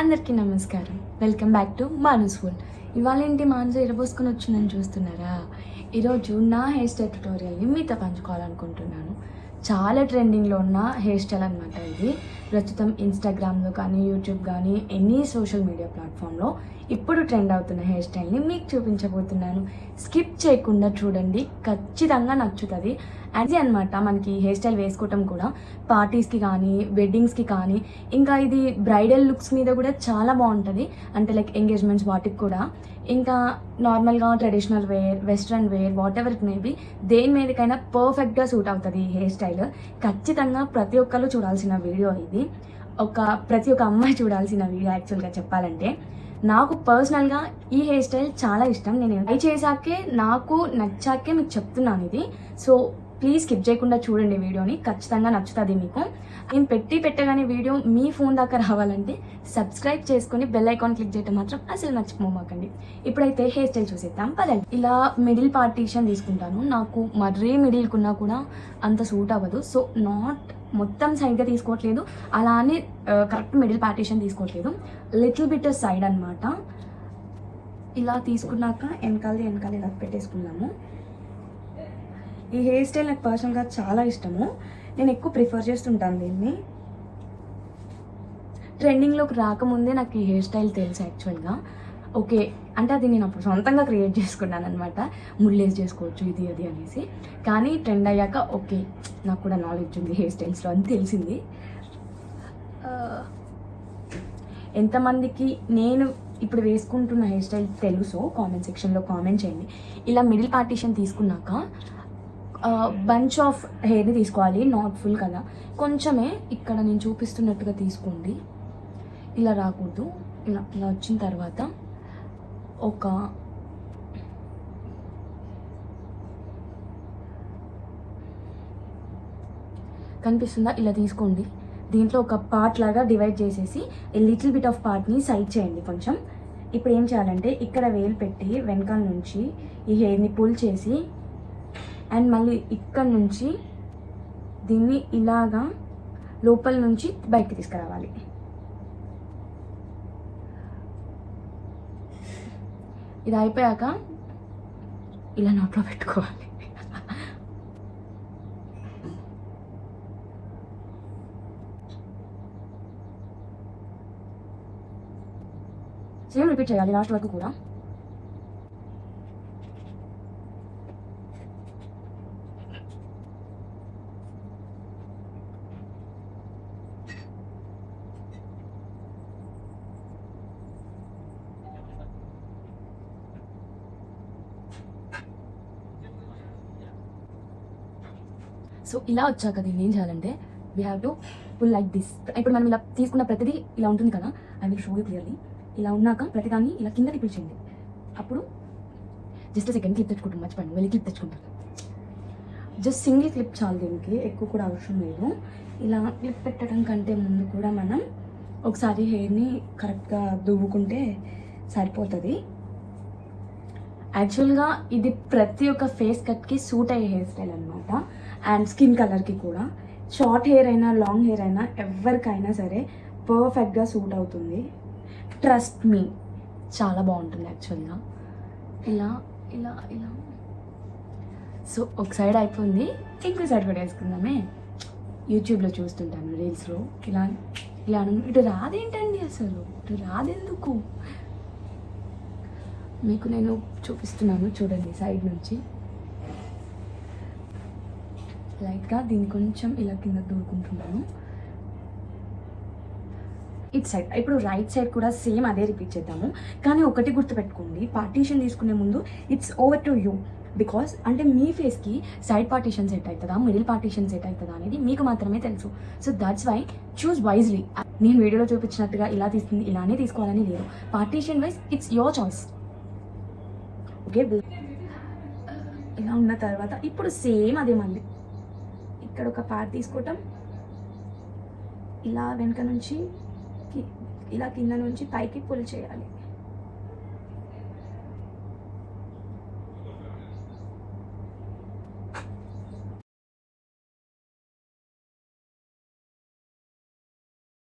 అందరికీ నమస్కారం. Welcome back to మానూస్ ఫుల్. ఇవాళ ఏంటి మానసు ఎరబోసుకొని వచ్చిందని చూస్తున్నారా? ఈరోజు నా హెయిర్ స్టైల్ ట్యుటోరియల్ని మీతో పంచుకోవాలనుకుంటున్నాను. చాలా ట్రెండింగ్లో ఉన్న హెయిర్ స్టైల్ అనమాట ఇది. ప్రస్తుతం ఇన్స్టాగ్రామ్లో కానీ యూట్యూబ్ కానీ ఎనీ సోషల్ మీడియా ప్లాట్ఫామ్లో ఇప్పుడు ట్రెండ్ అవుతున్న హెయిర్ స్టైల్ని మీకు చూపించబోతున్నాను. స్కిప్ చేయకుండా చూడండి, ఖచ్చితంగా నచ్చుతుంది. అది అనమాట, మనకి హెయిర్ స్టైల్ వేసుకోవటం కూడా పార్టీస్కి కానీ వెడ్డింగ్స్కి కానీ, ఇంకా ఇది బ్రైడల్ లుక్స్ మీద కూడా చాలా బాగుంటుంది. అంటే లైక్ ఎంగేజ్మెంట్స్ వాటికి కూడా, ఇంకా నార్మల్గా traditional wear, western wear, whatever it maybe, దేని మీదకైనా పర్ఫెక్ట్గా సూట్ అవుతుంది ఈ హెయిర్ స్టైల్. ఖచ్చితంగా ప్రతి ఒక్కరు చూడాల్సిన వీడియో ఇది. ప్రతి ఒక్క అమ్మాయి చూడాల్సిన వీడియో యాక్చువల్గా చెప్పాలంటే. నాకు పర్సనల్గా ఈ హెయిర్ స్టైల్ చాలా ఇష్టం. నేను ట్రై చేశాకే, నాకు నచ్చాకే మీకు చెప్తున్నాను ఇది. సో ప్లీజ్ స్కిప్ చేయకుండా చూడండి వీడియోని, ఖచ్చితంగా నచ్చుతుంది మీకు. నేను పెట్టగానే వీడియో మీ ఫోన్ దాకా రావాలంటే సబ్స్క్రైబ్ చేసుకుని బెల్ ఐకాన్ క్లిక్ చేయడం మాత్రం అసలు మర్చిపోమాకండి. ఇప్పుడైతే హెయిర్ స్టైల్ చూసేద్దాం పదండి. ఇలా మిడిల్ పార్టీషన్ తీసుకుంటాను. నాకు మరీ మిడిల్కున్నా కూడా అంత సూట్ అవ్వదు. సో నాట్ మొత్తం సైడ్గా తీసుకోవట్లేదు, అలానే కరెక్ట్ మిడిల్ పార్టీషన్ తీసుకోవట్లేదు, లిటిల్ బిట్ సైడ్ అనమాట. ఇలా తీసుకున్నాక వెనకాల ఇలా పెట్టేసుకున్నాము. ఈ హెయిర్ స్టైల్ నాకు పర్సనల్గా చాలా ఇష్టము. నేను ఎక్కువ ప్రిఫర్ చేస్తుంటాను దీన్ని. ట్రెండింగ్లోకి రాకముందే నాకు ఈ హెయిర్ స్టైల్ తెలుసు యాక్చువల్గా. ఓకే అంటే అది నేను అప్పుడు సొంతంగా క్రియేట్ చేసుకున్నాను అనమాట. ముళ్ళేసి చేసుకోవచ్చు ఇది అది అనేసి. కానీ ట్రెండ్ అయ్యాక ఓకే నాకు కూడా నాలెడ్జ్ ఉంది హెయిర్ స్టైల్స్లో అని తెలిసింది. ఎంతమందికి నేను ఇప్పుడు వేసుకుంటున్న హెయిర్ స్టైల్ తెలుసో కామెంట్ సెక్షన్లో కామెంట్ చేయండి. ఇలా మిడిల్ పార్టీషన్ తీసుకున్నాక బంచ్ ఆఫ్ హెయిర్ని తీసుకోవాలి, నాట్ ఫుల్ కదా, కొంచెమే ఇక్కడ నేను చూపిస్తున్నట్టుగా తీసుకోండి. ఇలా రాకూడదు. ఇలా వచ్చిన తర్వాత కనిపిస్తుందా, ఇలా తీసుకోండి. దీంట్లో ఒక పార్ట్ లాగా డివైడ్ చేసేసి లిటిల్ బిట్ ఆఫ్ పార్ట్ని సైడ్ చేయండి కొంచెం. ఇప్పుడు ఏం చేయాలంటే ఇక్కడ వేలు పెట్టి వెనకాల నుంచి ఈ హెయిర్ని పుల్ చేసి అండ్ మళ్ళీ ఇక్కడ నుంచి దీన్ని ఇలాగా లోపల నుంచి బయటికి తీసుకురావాలి. ఇది అయిపోయాక ఇలా నోట్లో పెట్టుకోవాలి. సేమ్ రిపీట్ చేయాలి లాస్ట్ వరకు కూడా. సో ఇలా వచ్చాక దీన్ని ఏం చేయాలంటే we have to pull like this. ఇప్పుడు మనం ఇలా తీసుకున్న ప్రతిదీ ఇలా ఉంటుంది కదా, I will show you clearly. ఇలా ఉన్నాక ప్రతిదాన్ని ఇలా కిందకి పిలిచేయండి. అప్పుడు జస్ట్ సెకండ్ క్లిప్ తెచ్చుకుంటాం, మర్చిపోయాను, వెళ్ళి క్లిప్ తెచ్చుకుంటాను. జస్ట్ సింగిల్ క్లిప్ చాలు, దీనికి ఎక్కువ కూడా అవసరం లేదు. ఇలా క్లిప్ పెట్టడం కంటే ముందు కూడా మనం ఒకసారి హెయిర్ని కరెక్ట్గా దువ్వుకుంటే సరిపోతుంది. యాక్చువల్గా ఇది ప్రతి ఒక్క ఫేస్ కట్కి సూట్ అయ్యే హెయిర్ స్టైల్ అనమాట. అండ్ స్కిన్ కలర్కి కూడా. షార్ట్ హెయిర్ అయినా లాంగ్ హెయిర్ అయినా ఎవరికైనా సరే పర్ఫెక్ట్గా సూట్ అవుతుంది. ట్రస్ట్ మీ, చాలా బాగుంటుంది యాక్చువల్గా. ఇలా ఇలా ఇలా సో ఒక సైడ్ అయిపోయింది, ఇంకో సైడ్ కూడా వేసుకుందామే. యూట్యూబ్లో చూస్తుంటాను రీల్స్లో. ఇలా ఇలా ఇటు రాదేంటండి, అసలు ఇటు రాదెందుకు, మీకు నేను చూపిస్తున్నాను చూడండి. సైడ్ నుంచి లైట్గా దీన్ని కొంచెం ఇలా కింద దూరుకుంటున్నాను. It side. ఇప్పుడు రైట్ సైడ్ కూడా సేమ్ అదే రిపీట్ చేద్దాము. కానీ ఒకటి గుర్తుపెట్టుకోండి, పార్టీషన్ తీసుకునే ముందు it's over to you. Because అంటే మీ ఫేస్కి సైడ్ పార్టీషన్ సెట్ అవుతుందా, మిడిల్ పార్టీషన్ సెట్ అవుతుందా అనేది మీకు మాత్రమే తెలుసు. So that's why choose wisely. నేను వీడియోలో చూపించినట్టుగా ఇలా తీసుకుంది ఇలానే తీసుకోవాలని లేదు. Partition wise it's your choice. Okay, ఇలా ఉన్న తర్వాత ఇప్పుడు సేమ్ అదే మళ్ళీ ఇక్కడ ఒక పార్ట్ తీసుకోవటం, ఇలా వెనక నుంచి ఇలా కింద నుంచి పైకి పుల్ చేయాలి.